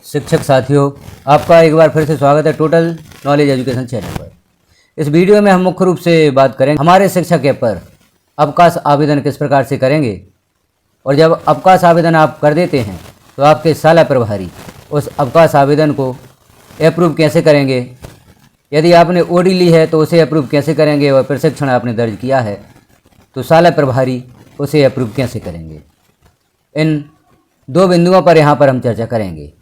शिक्षक साथियों, आपका एक बार फिर से स्वागत है टोटल नॉलेज एजुकेशन चैनल पर। इस वीडियो में हम मुख्य रूप से बात करेंगे हमारे शिक्षक ऐप पर अवकाश आवेदन किस प्रकार से करेंगे, और जब अवकाश आवेदन आप कर देते हैं तो आपके शाला प्रभारी उस अवकाश आवेदन को अप्रूव कैसे करेंगे। यदि आपने ओडी ली है तो उसे अप्रूव कैसे करेंगे, और प्रशिक्षण आपने दर्ज किया है तो शाला प्रभारी उसे अप्रूव कैसे करेंगे। इन दो बिंदुओं पर यहाँ पर हम चर्चा करेंगे।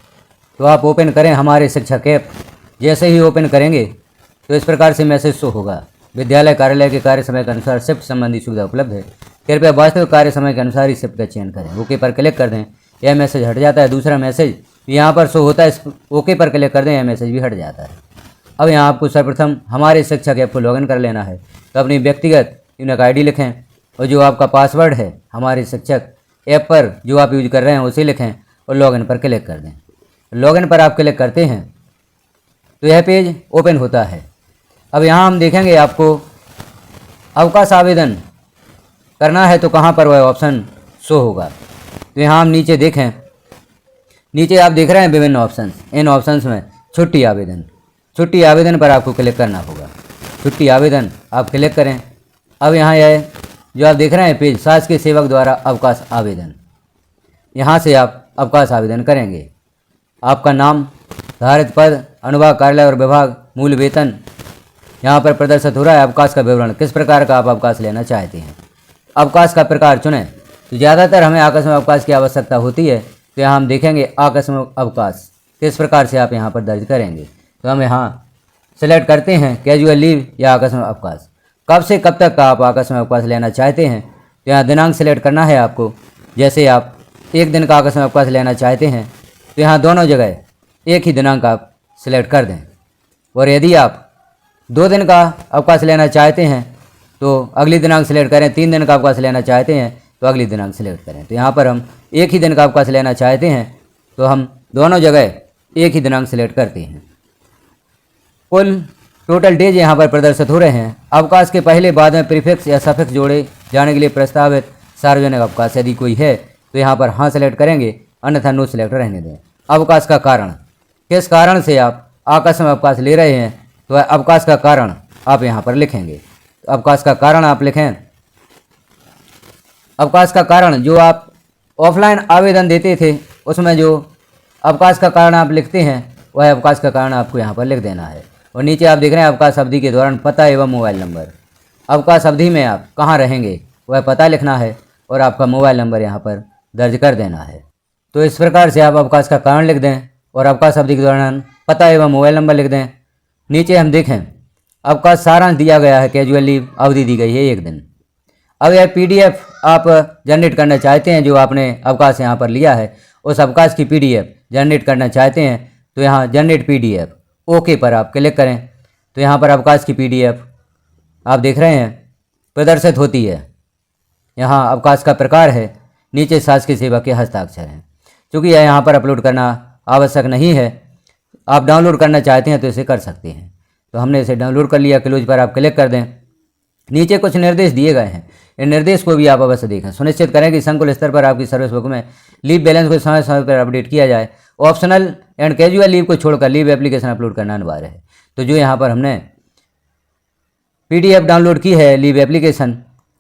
तो आप ओपन करें हमारे शिक्षक ऐप। जैसे ही ओपन करेंगे तो इस प्रकार से मैसेज शो होगा, विद्यालय कार्यालय के कार्य समय के अनुसार शिफ्ट संबंधी सुविधा उपलब्ध है, कृपया वास्तविक कार्य समय के अनुसार ही शिफ्ट का चयन करें। ओके पर क्लिक कर दें, यह मैसेज हट जाता है। दूसरा मैसेज यहाँ पर शो होता है, इस ओके पर क्लिक कर दें, यह मैसेज भी हट जाता है। अब यहाँ आपको सर्वप्रथम हमारे शिक्षक ऐप को लॉगिन कर लेना है। तो अपनी व्यक्तिगत यूनिक आईडी लिखें और जो आपका पासवर्ड है हमारे शिक्षक ऐप पर जो आप यूज कर रहे हैं उसे लिखें और लॉगिन पर क्लिक कर दें। लॉगिन पर आप क्लिक करते हैं तो यह पेज ओपन होता है। अब यहाँ हम देखेंगे आपको अवकाश आवेदन करना है तो कहाँ पर वह ऑप्शन शो होगा। तो यहाँ हम नीचे देखें, नीचे आप देख रहे हैं विभिन्न ऑप्शंस। इन ऑप्शंस में छुट्टी आवेदन पर आपको क्लिक करना होगा। छुट्टी आवेदन आप क्लिक करें। अब यहाँ यह जो आप देख रहे हैं पेज शासकीय सेवक द्वारा अवकाश आवेदन, यहाँ से आप अवकाश आवेदन करेंगे। आपका नाम, धारित पद, अनुभाग कार्यालय और विभाग, मूल वेतन यहाँ पर प्रदर्शित हो रहा है। अवकाश का विवरण, किस प्रकार का आप अवकाश लेना चाहते हैं। अवकाश का प्रकार चुनें। तो ज़्यादातर हमें आकस्मिक अवकाश की आवश्यकता होती है, तो यहाँ हम देखेंगे आकस्मिक अवकाश किस प्रकार से आप यहाँ पर दर्ज करेंगे। तो हम यहाँ सेलेक्ट करते हैं कैजुअल लीव या आकस्मिक अवकाश। कब से कब तक का आप आकस्मिक अवकाश लेना चाहते हैं, तो यहाँ दिनांक सेलेक्ट करना है आपको। जैसे आप एक दिन का आकस्मिक अवकाश लेना चाहते हैं तो यहाँ दोनों जगह एक ही दिनांक आप सिलेक्ट कर दें। और यदि आप 2 दिन का अवकाश लेना चाहते हैं तो अगली दिनांक सेलेक्ट करें। 3 दिन का अवकाश लेना चाहते हैं तो अगली दिनांक सेलेक्ट करें। तो यहाँ पर हम एक ही दिन का अवकाश लेना चाहते हैं तो हम दोनों जगह एक ही दिनांक सेलेक्ट करते हैं। कुल टोटल डेज यहाँ पर प्रदर्शित हो रहे हैं। अवकाश के पहले बाद में प्रीफिक्स या सफिक्स जोड़े जाने के लिए प्रस्तावित सार्वजनिक अवकाश यदि कोई है तो यहाँ पर हाँ सेलेक्ट करेंगे, अन्यथा नो सेलेक्ट रहने दें। अवकाश का कारण, किस कारण से आप आकस्मिक अवकाश ले रहे हैं तो अवकाश का कारण आप यहाँ पर लिखेंगे। तो अवकाश का कारण आप लिखें। अवकाश का कारण जो आप ऑफलाइन आवेदन देते थे उसमें जो अवकाश का कारण आप लिखते हैं वह अवकाश का कारण आपको यहाँ पर लिख देना है। और नीचे आप देख रहे हैं अवकाश अवधि के दौरान पता एवं मोबाइल नंबर। अवकाश अवधि में आप कहाँ रहेंगे वह पता लिखना है और आपका मोबाइल नंबर यहाँ पर दर्ज कर देना है। तो इस प्रकार से आप अवकाश का कारण लिख दें और अवकाश अवधि के दौरान पता एवं मोबाइल नंबर लिख दें। नीचे हम देखें अवकाश सारांश दिया गया है, कैजुअल लीव अवधि दी गई है 1 दिन। अब यह PDF आप जनरेट करना चाहते हैं, जो आपने अवकाश यहाँ पर लिया है उस अवकाश की PDF जनरेट करना चाहते हैं तो यहाँ जनरेट PDF ओके पर आप क्लिक करें। तो यहाँ पर अवकाश की PDF आप देख रहे हैं प्रदर्शित होती है। यहाँ अवकाश का प्रकार है, नीचे शासकीय सेवक के हस्ताक्षर हैं। क्योंकि यह यहाँ पर अपलोड करना आवश्यक नहीं है, आप डाउनलोड करना चाहते हैं तो इसे कर सकते हैं। तो हमने इसे डाउनलोड कर लिया। क्लोज पर आप क्लिक कर दें। नीचे कुछ निर्देश दिए गए हैं, इन निर्देश को भी आप अवश्य देखें। सुनिश्चित करें कि संकुल स्तर पर आपकी सर्विस बुक में लीव बैलेंस को समय समय पर अपडेट किया जाए। ऑप्शनल एंड कैजुअल लीव को छोड़कर लीव एप्लीकेशन अपलोड करना अनिवार्य है। तो जो यहाँ पर हमने PDF डाउनलोड की है लीव एप्लीकेशन,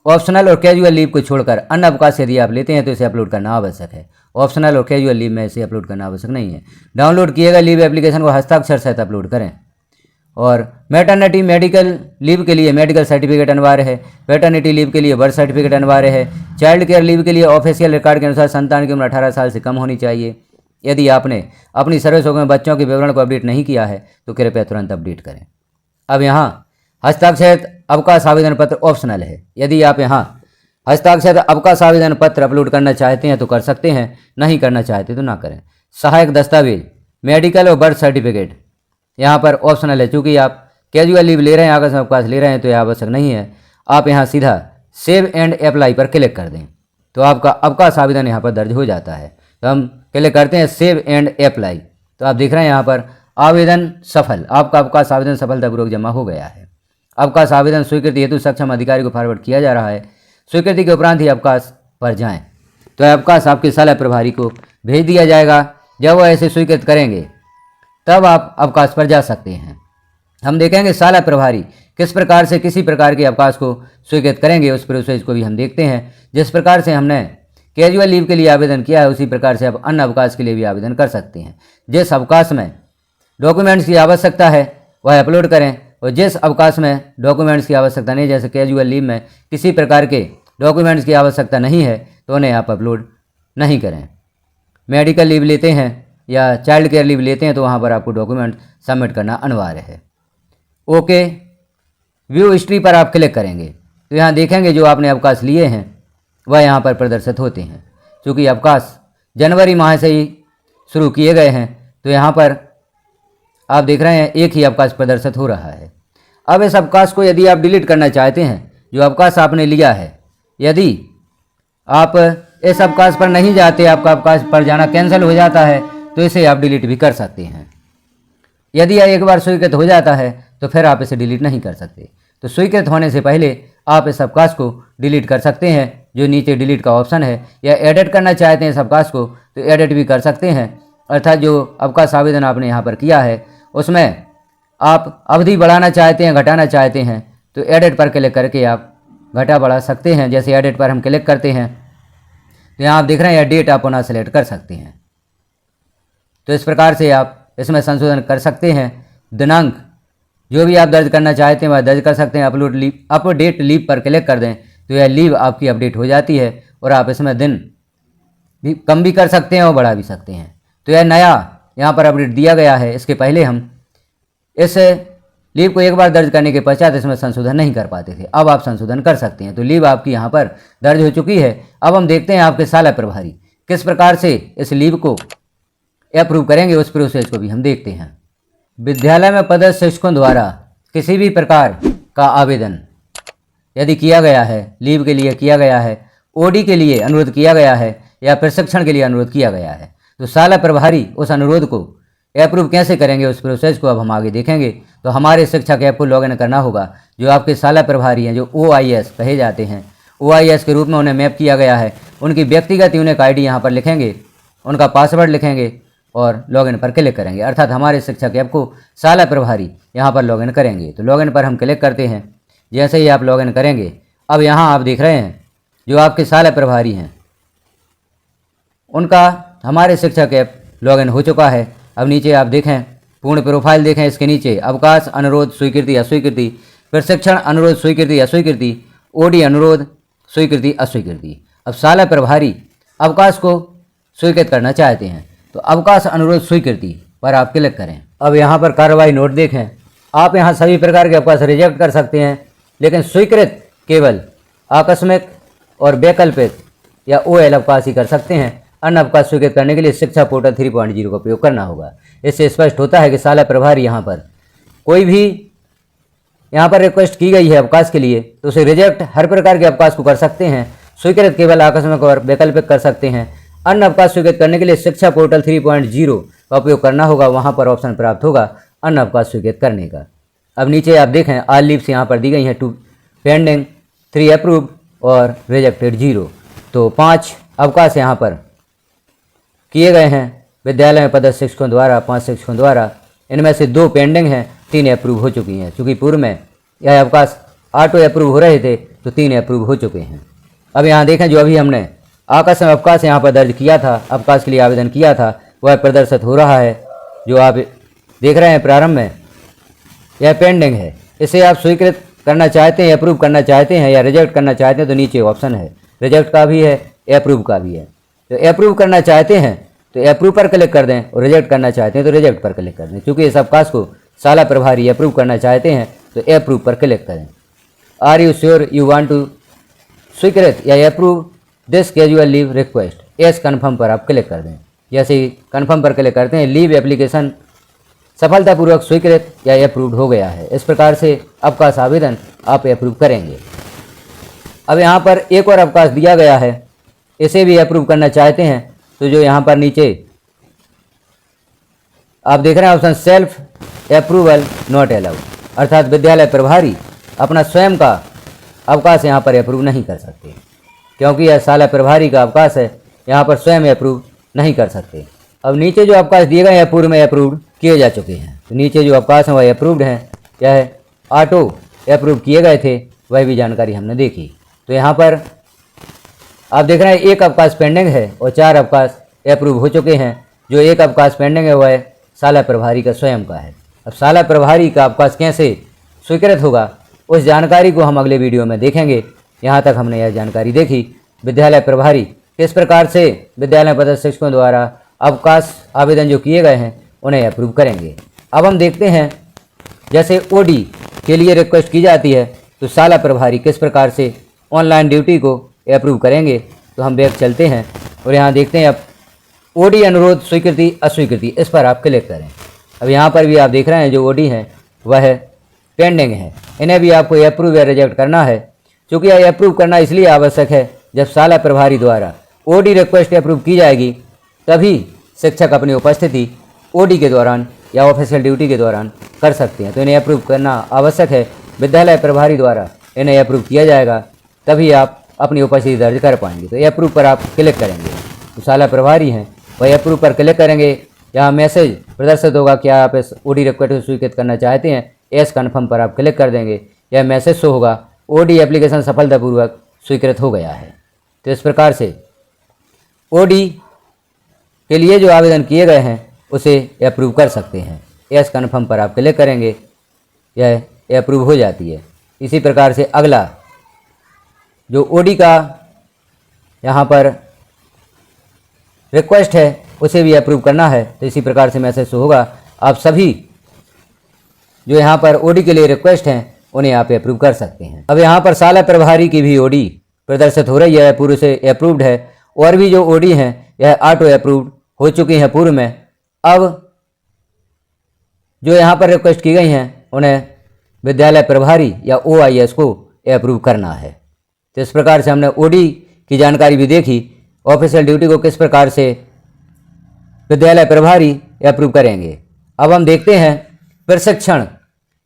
ऑप्शनल और कैजुअल लीव को छोड़कर अन्य अवकाश यदि आप लेते हैं तो इसे अपलोड करना आवश्यक है। ऑप्शनल और कैजुअल लीव में इसे अपलोड करना आवश्यक नहीं है। डाउनलोड किए गए लीव एप्लीकेशन को हस्ताक्षर सहित अपलोड करें। और मैटरनिटी मेडिकल लीव के लिए मेडिकल सर्टिफिकेट अनिवार्य है। पैटर्निटी लीव के लिए बर्थ सर्टिफिकेट अनिवार्य है। चाइल्ड केयर लीव के लिए ऑफिशियल रिकॉर्ड के अनुसार संतान की उम्र 18 साल से कम होनी चाहिए। यदि आपने अपनी सर्विस बुक में बच्चों के विवरण को अपडेट नहीं किया है तो कृपया तुरंत अपडेट करें। अब यहाँ हस्ताक्षरित अवकाश आवेदन पत्र ऑप्शनल है। यदि आप यहाँ हस्ताक्षरित अवकाश आवेदन पत्र अपलोड करना चाहते हैं तो कर सकते हैं, नहीं करना चाहते तो ना करें। सहायक दस्तावेज, मेडिकल और बर्थ सर्टिफिकेट यहाँ पर ऑप्शनल है। चूँकि आप कैजुअल लीव ले रहे हैं, आकस्मिक अवकाश ले रहे हैं तो यह आवश्यक नहीं है। आप यहाँ सीधा सेव एंड अप्लाई पर क्लिक कर दें तो आपका अवकाश आवेदन यहाँ पर दर्ज हो जाता है। तो हम क्लिक करते हैं सेव एंड अप्लाई। तो आप देख रहे हैं यहाँ पर आवेदन सफल, आपका अवकाश आवेदन सफलतापूर्वक जमा हो गया है। अवकाश आवेदन स्वीकृति हेतु सक्षम अधिकारी को फॉरवर्ड किया जा रहा है। स्वीकृति के उपरांत ही अवकाश पर जाएं। तो अवकाश आपके शाला प्रभारी को भेज दिया जाएगा। जब वह ऐसे स्वीकृत करेंगे तब आप अवकाश पर जा सकते हैं। हम देखेंगे शाला प्रभारी किस प्रकार से किसी प्रकार के अवकाश को स्वीकृत करेंगे, उस प्रोसेस को भी हम देखते हैं। जिस प्रकार से हमने कैजुअल लीव के लिए आवेदन किया है उसी प्रकार से आप अन्य अवकाश के लिए भी आवेदन कर सकते हैं। जिस अवकाश में डॉक्यूमेंट्स की आवश्यकता है वह अपलोड करें, और जिस अवकाश में डॉक्यूमेंट्स की आवश्यकता नहीं, जैसे कैजुअल लीव में किसी प्रकार के डॉक्यूमेंट्स की आवश्यकता नहीं है तो उन्हें आप अपलोड नहीं करें। मेडिकल लीव लेते हैं या चाइल्ड केयर लीव लेते हैं तो वहाँ पर आपको डॉक्यूमेंट सबमिट करना अनिवार्य है। ओके, व्यू हिस्ट्री पर आप क्लिक करेंगे तो यहाँ देखेंगे जो आपने अवकाश लिए हैं वह यहाँ पर प्रदर्शित होते हैं। चूँकि अवकाश जनवरी माह से ही शुरू किए गए हैं तो यहाँ पर आप देख रहे हैं एक ही अवकाश प्रदर्शित हो रहा है। अब इस अवकाश को यदि आप डिलीट करना चाहते हैं, जो अवकाश आपने लिया है, यदि आप इस अवकाश पर नहीं जाते, आपका अवकाश पर जाना कैंसिल हो जाता है तो इसे आप डिलीट भी कर सकते हैं। यदि यह एक बार स्वीकृत हो जाता है तो फिर आप इसे डिलीट नहीं कर सकते। तो स्वीकृत होने से पहले आप इस अवकाश को डिलीट कर सकते हैं, जो नीचे डिलीट का ऑप्शन है, या एडिट करना चाहते हैं इस अवकाश को तो एडिट भी कर सकते हैं। अर्थात जो अवकाश आवेदन आपने यहाँ पर किया है उसमें आप अवधि बढ़ाना चाहते हैं, घटाना चाहते हैं तो एडिट पर क्लिक करके आप घटा बढ़ा सकते हैं। जैसे एडिट पर हम क्लिक करते हैं तो यहाँ आप देख रहे हैं यह डेट आप पुनः सेलेक्ट कर सकते हैं। तो इस प्रकार से आप इसमें संशोधन कर सकते हैं। दिनांक जो भी आप दर्ज करना चाहते हैं वह दर्ज कर सकते हैं। अपडेट लीव पर क्लिक कर दें तो यह लीव आपकी अपडेट हो जाती है और आप इसमें दिन भी कम भी कर सकते हैं और बढ़ा भी सकते हैं। तो यह नया यहाँ पर अपडेट दिया गया है। इसके पहले हम इस लीव को एक बार दर्ज करने के पश्चात इसमें संशोधन नहीं कर पाते थे, अब आप संशोधन कर सकते हैं। तो लीव आपकी यहाँ पर दर्ज हो चुकी है। अब हम देखते हैं आपके शाला प्रभारी किस प्रकार से इस लीव को अप्रूव करेंगे, उस प्रोसेस को भी हम देखते हैं। विद्यालय में पदस्थ शिक्षकों द्वारा किसी भी प्रकार का आवेदन यदि किया गया है, लीव के लिए किया गया है, ओडी के लिए अनुरोध किया गया है या प्रशिक्षण के लिए अनुरोध किया गया है, तो शाला प्रभारी उस अनुरोध को अप्रूव कैसे करेंगे, उस प्रोसेस को अब हम आगे देखेंगे। तो हमारे शिक्षक ऐप को लॉगिन करना होगा। जो आपके शाला प्रभारी हैं, जो OIS कहे जाते हैं, OIS के रूप में उन्हें मैप किया गया है, उनकी व्यक्तिगत यूनिक ID यहाँ पर लिखेंगे, उनका पासवर्ड लिखेंगे और लॉगिन पर क्लिक करेंगे। अर्थात हमारे शिक्षक ऐप को शाला प्रभारी यहाँ पर लॉगिन करेंगे। तो लॉगिन पर हम क्लिक करते हैं। जैसे ही आप लॉगिन करेंगे, अब यहाँ आप देख रहे हैं जो आपके शाला प्रभारी हैं उनका हमारे शिक्षक ऐप लॉगिन हो चुका है। अब नीचे आप देखें पूर्ण प्रोफाइल देखें, इसके नीचे अवकाश अनुरोध स्वीकृति अस्वीकृति, प्रशिक्षण अनुरोध स्वीकृति अस्वीकृति, OD अनुरोध स्वीकृति अस्वीकृति। अब शाला प्रभारी अवकाश को स्वीकृत करना चाहते हैं तो अवकाश अनुरोध स्वीकृति पर आप क्लिक करें। अब यहाँ पर कार्रवाई नोट देखें, आप यहाँ सभी प्रकार के अवकाश रिजेक्ट कर सकते हैं, लेकिन स्वीकृत केवल आकस्मिक और वैकल्पिक या OL अवकाश ही कर सकते हैं। अन्य अवकाश स्वीकृत करने के लिए शिक्षा पोर्टल 3.0 का उपयोग करना होगा। इससे स्पष्ट होता है कि शाला प्रभारी यहाँ पर कोई भी यहाँ पर रिक्वेस्ट की गई है अवकाश के लिए तो उसे रिजेक्ट हर प्रकार के अवकाश को कर सकते हैं, स्वीकृत केवल आकस्मिक और वैकल्पिक कर सकते हैं। अन्य अवकाश स्वीकृत करने के लिए शिक्षा पोर्टल 3.0 का उपयोग करना होगा, वहाँ पर ऑप्शन प्राप्त होगा अन्य अवकाश स्वीकृत करने का। अब नीचे आप देखें ऑल लीव्स यहाँ पर दी गई हैं, 2 पेंडिंग, 3 अप्रूव और रिजेक्टेड 0। तो 5 अवकाश यहाँ पर किए गए हैं विद्यालय में पदस्थ शिक्षकों द्वारा, 5 शिक्षकों द्वारा। इनमें से 2 पेंडिंग हैं, 3 अप्रूव हो चुकी हैं। चूँकि पूर्व में यह अवकाश ऑटो अप्रूव हो रहे थे तो 3 अप्रूव हो चुके हैं। अब यहाँ देखें जो अभी हमने आकस्मिक अवकाश यहाँ पर दर्ज किया था, अवकाश के लिए आवेदन किया था, वह प्रदर्शित हो रहा है। जो आप देख रहे हैं प्रारंभ में यह पेंडिंग है। इसे आप स्वीकृत करना चाहते हैं, अप्रूव करना चाहते हैं या रिजेक्ट करना चाहते हैं तो नीचे ऑप्शन है, रिजेक्ट का भी है, अप्रूव का भी है। तो अप्रूव करना चाहते हैं तो अप्रूव पर क्लिक कर दें और रिजेक्ट करना चाहते हैं तो रिजेक्ट पर क्लिक कर दें। क्योंकि इस अवकाश को शाला प्रभारी अप्रूव करना चाहते हैं तो अप्रूव पर क्लिक करें। Are you sure you want to स्वीकृत या approve this casual leave request, yes confirm पर आप क्लिक कर दें। जैसे ही कन्फर्म पर क्लिक करते हैं लीव एप्लीकेशन सफलतापूर्वक स्वीकृत या अप्रूव्ड हो गया है। इस प्रकार से अवकाश आवेदन आप अप्रूव करेंगे। अब यहाँ पर एक और अवकाश दिया गया है, इसे भी अप्रूव करना चाहते हैं तो जो यहाँ पर नीचे आप देख रहे हैं option self approval not allowed, अर्थात विद्यालय प्रभारी अपना स्वयं का अवकाश यहाँ पर अप्रूव नहीं कर सकते, क्योंकि यह शाला प्रभारी का अवकाश है, यहाँ पर स्वयं अप्रूव नहीं कर सकते। अब नीचे जो अवकाश दिए गए हैं पूर्व में अप्रूव्ड किए जा चुके हैं। तो नीचे जो अवकाश हैं वह अप्रूव्ड हैं, क्या है ऑटो अप्रूव किए गए थे, वह भी जानकारी हमने देखी। तो यहाँ पर आप देख रहे हैं एक अवकाश पेंडिंग है और 4 अवकाश अप्रूव हो चुके हैं। जो एक अवकाश पेंडिंग है वह शाला प्रभारी का स्वयं का है। अब शाला प्रभारी का अवकाश कैसे स्वीकृत होगा उस जानकारी को हम अगले वीडियो में देखेंगे। यहाँ तक हमने यह जानकारी देखी विद्यालय प्रभारी किस प्रकार से विद्यालय पदस्थ शिक्षकों द्वारा अवकाश आवेदन जो किए गए हैं उन्हें अप्रूव करेंगे। अब हम देखते हैं जैसे ओडी के लिए रिक्वेस्ट की जाती है तो शाला प्रभारी किस प्रकार से ऑनलाइन ड्यूटी को अप्रूव करेंगे। तो हम बैक चलते हैं और यहाँ देखते हैं अब ओडी अनुरोध स्वीकृति अस्वीकृति, इस पर आप क्लिक करें। अब यहाँ पर भी आप देख रहे हैं जो ओडी हैं वह पेंडिंग है, इन्हें भी आपको अप्रूव या रिजेक्ट करना है। चूँकि यह अप्रूव करना इसलिए आवश्यक है जब शाला प्रभारी द्वारा ओडी रिक्वेस्ट अप्रूव की जाएगी तभी शिक्षक अपनी उपस्थिति ओडी के दौरान या ऑफिशियल ड्यूटी के दौरान कर सकते हैं। तो इन्हें अप्रूव करना आवश्यक है, विद्यालय प्रभारी द्वारा इन्हें अप्रूव किया जाएगा तभी आप अपनी उपस्थिति दर्ज कर पाएंगे। तो अप्रूव पर आप क्लिक करेंगे, तो शाला प्रभारी हैं वही अप्रूव पर क्लिक करेंगे। यहाँ मैसेज प्रदर्शित होगा क्या आप इस ओडी रिक्वेस्ट को स्वीकृत करना चाहते हैं, एस कन्फर्म पर आप क्लिक कर देंगे। यह मैसेज शो होगा ओडी एप्लीकेशन सफलतापूर्वक स्वीकृत हो गया है। तो इस प्रकार से ओडी के लिए जो आवेदन किए गए हैं उसे अप्रूव कर सकते हैं। एस कन्फर्म पर आप क्लिक करेंगे, यह अप्रूव हो जाती है। इसी प्रकार से अगला जो ओडी का यहाँ पर रिक्वेस्ट है उसे भी अप्रूव करना है। तो इसी प्रकार से मैसेज शो होगा, आप सभी जो यहाँ पर ओडी के लिए रिक्वेस्ट हैं उन्हें आप अप्रूव कर सकते हैं। अब यहाँ पर शाला प्रभारी की भी ओडी प्रदर्शित हो रही है, पूर्व से अप्रूव्ड है। और भी जो ओडी हैं यह ऑटो अप्रूव्ड हो चुकी हैं पूर्व में। अब जो यहाँ पर रिक्वेस्ट की गई हैं उन्हें विद्यालय प्रभारी या OIS को अप्रूव करना है। तो इस प्रकार से हमने ओडी की जानकारी भी देखी, ऑफिशियल ड्यूटी को किस प्रकार से विद्यालय प्रभारी अप्रूव करेंगे। अब हम देखते हैं प्रशिक्षण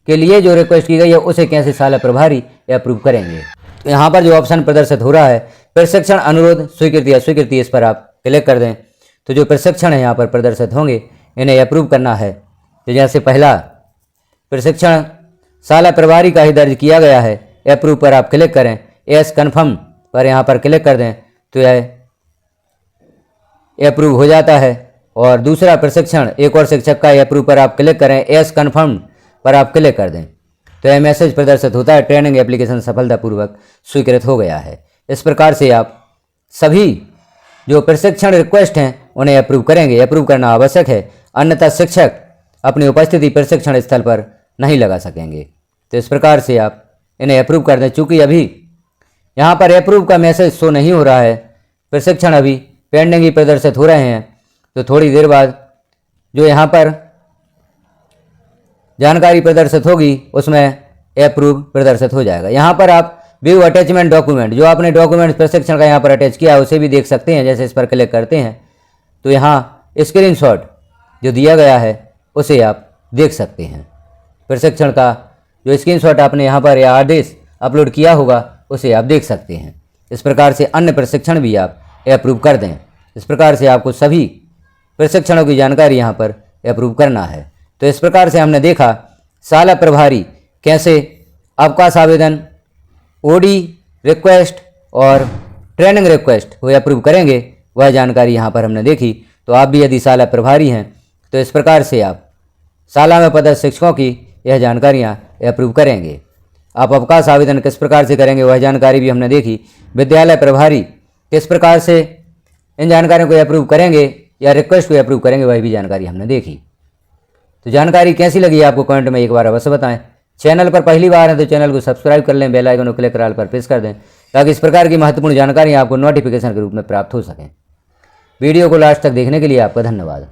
के लिए जो रिक्वेस्ट की गई है उसे कैसे शाला प्रभारी अप्रूव करेंगे। तो यहाँ पर जो ऑप्शन प्रदर्शित हो रहा है प्रशिक्षण अनुरोध स्वीकृति अस्वीकृति, इस पर आप क्लिक कर दें। तो जो प्रशिक्षण है यहाँ पर प्रदर्शित होंगे इन्हें अप्रूव करना है। तो जैसे पहला प्रशिक्षण शाला प्रभारी का ही दर्ज किया गया है, अप्रूव पर आप क्लिक करें, एस कन्फर्म पर यहाँ पर क्लिक कर दें तो यह अप्रूव हो जाता है। और दूसरा प्रशिक्षण एक और शिक्षक का अप्रूव पर आप क्लिक करें, एस कन्फर्म पर आप क्लिक कर दें तो यह मैसेज प्रदर्शित होता है ट्रेनिंग एप्लीकेशन सफलतापूर्वक स्वीकृत हो गया है। इस प्रकार से आप सभी जो प्रशिक्षण रिक्वेस्ट हैं उन्हें अप्रूव करेंगे। अप्रूव करना आवश्यक है, अन्यथा शिक्षक अपनी उपस्थिति प्रशिक्षण स्थल पर नहीं लगा सकेंगे। तो इस प्रकार से आप इन्हें अप्रूव कर दें। चूँकि अभी यहाँ पर अप्रूव का मैसेज शो नहीं हो रहा है, प्रशिक्षण अभी पेंडिंग ही प्रदर्शित हो रहे हैं। तो थोड़ी देर बाद जो यहाँ पर जानकारी प्रदर्शित होगी उसमें अप्रूव प्रदर्शित हो जाएगा। यहाँ पर आप व्यू अटैचमेंट डॉक्यूमेंट, जो आपने डॉक्यूमेंट प्रशिक्षण का यहाँ पर अटैच किया है उसे भी देख सकते हैं। जैसे इस पर क्लिक करते हैं तो यहाँ स्क्रीनशॉट जो दिया गया है उसे आप देख सकते हैं। प्रशिक्षण का जो स्क्रीनशॉट आपने यहाँ पर या आदेश अपलोड किया होगा उसे आप देख सकते हैं। इस प्रकार से अन्य प्रशिक्षण भी आप अप्रूव कर दें। इस प्रकार से आपको सभी प्रशिक्षणों की जानकारी यहाँ पर अप्रूव करना है। तो इस प्रकार से हमने देखा शाला प्रभारी कैसे अवकाश आवेदन, ओडी रिक्वेस्ट और ट्रेनिंग रिक्वेस्ट वो अप्रूव करेंगे, वह जानकारी यहाँ पर हमने देखी। तो आप भी यदि शाला प्रभारी हैं तो इस प्रकार से आप शाला में पदस्थ शिक्षकों की यह जानकारियाँ अप्रूव करेंगे। आप अवकाश आवेदन किस प्रकार से करेंगे वह जानकारी भी हमने देखी। विद्यालय प्रभारी किस प्रकार से इन जानकारियों को अप्रूव करेंगे या रिक्वेस्ट को अप्रूव करेंगे वह भी जानकारी हमने देखी। तो जानकारी कैसी लगी आपको कमेंट में एक बार अवश्य बताएं। चैनल पर पहली बार है तो चैनल को सब्सक्राइब कर लें, बेल आइकन को क्लिक कर ऑल पर प्रेस कर दें ताकि इस प्रकार की महत्वपूर्ण जानकारी आपको नोटिफिकेशन के रूप में प्राप्त हो सकें। वीडियो को लास्ट तक देखने के लिए आपका धन्यवाद।